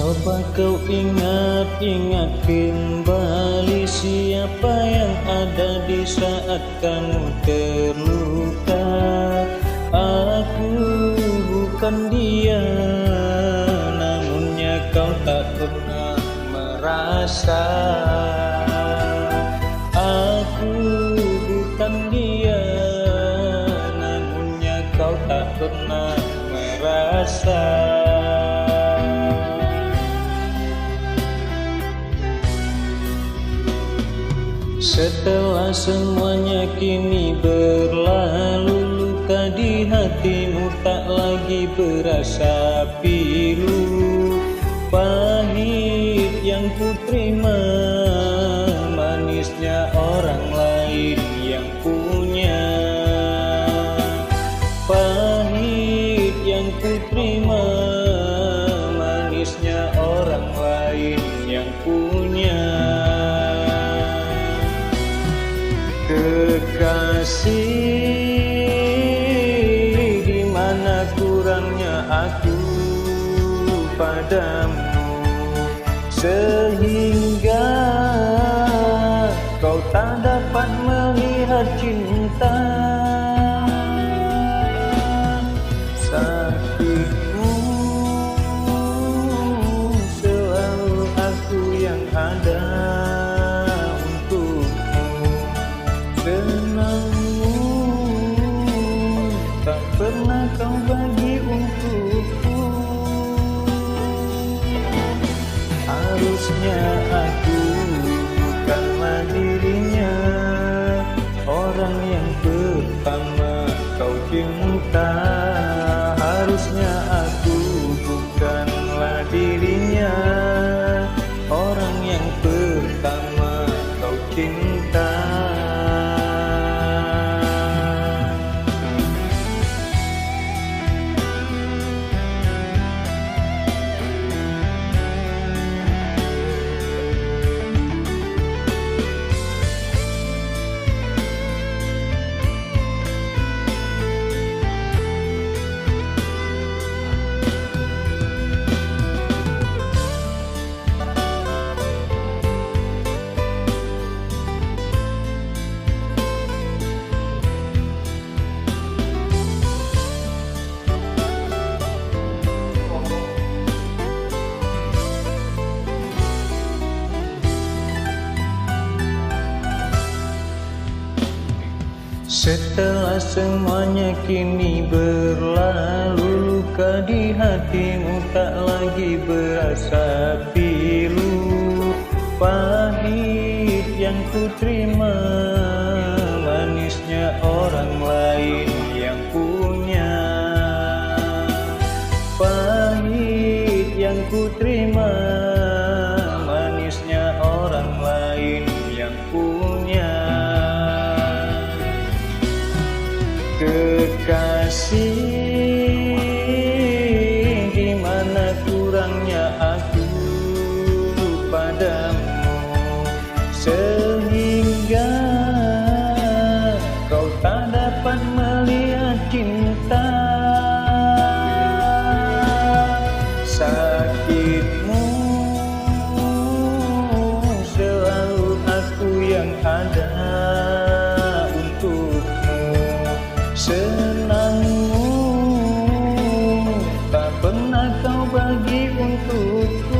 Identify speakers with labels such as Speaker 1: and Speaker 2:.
Speaker 1: Coba kau ingat-ingat kembali siapa yang ada di saat kamu terluka. Aku bukan dia, namunnya kau tak pernah merasa. Aku bukan dia, namunnya kau tak pernah merasa. Setelah semuanya kini berlalu, luka di hatimu tak lagi berasa pilu. Pahit yang ku terima, manisnya orang lain yang punya. Pahit yang ku terima, manisnya orang lain yang punya. Kekasih, di mana kurangnya aku padamu, sehingga kau tak dapat melihat cinta. Sakitmu selalu aku yang ada. Senangmu tak pernah kau bagi untukku. Harusnya aku bukanlah dirinya, orang yang pertama kau cinta. Harusnya aku bukanlah dirinya, orang yang pertama kau cinta. Setelah semuanya kini berlalu, luka di hatimu tak lagi berasa pilu. Pahit yang ku terima, manisnya orang lain yang punya. Pahit yang ku terima, manisnya orang lain yang punya. Kekasih, di mana kurangnya aku padamu, sehingga kau tak dapat melihat cinta. Sakitmu selalu aku yang ada. Senangmu tak pernah kau bagi untukku.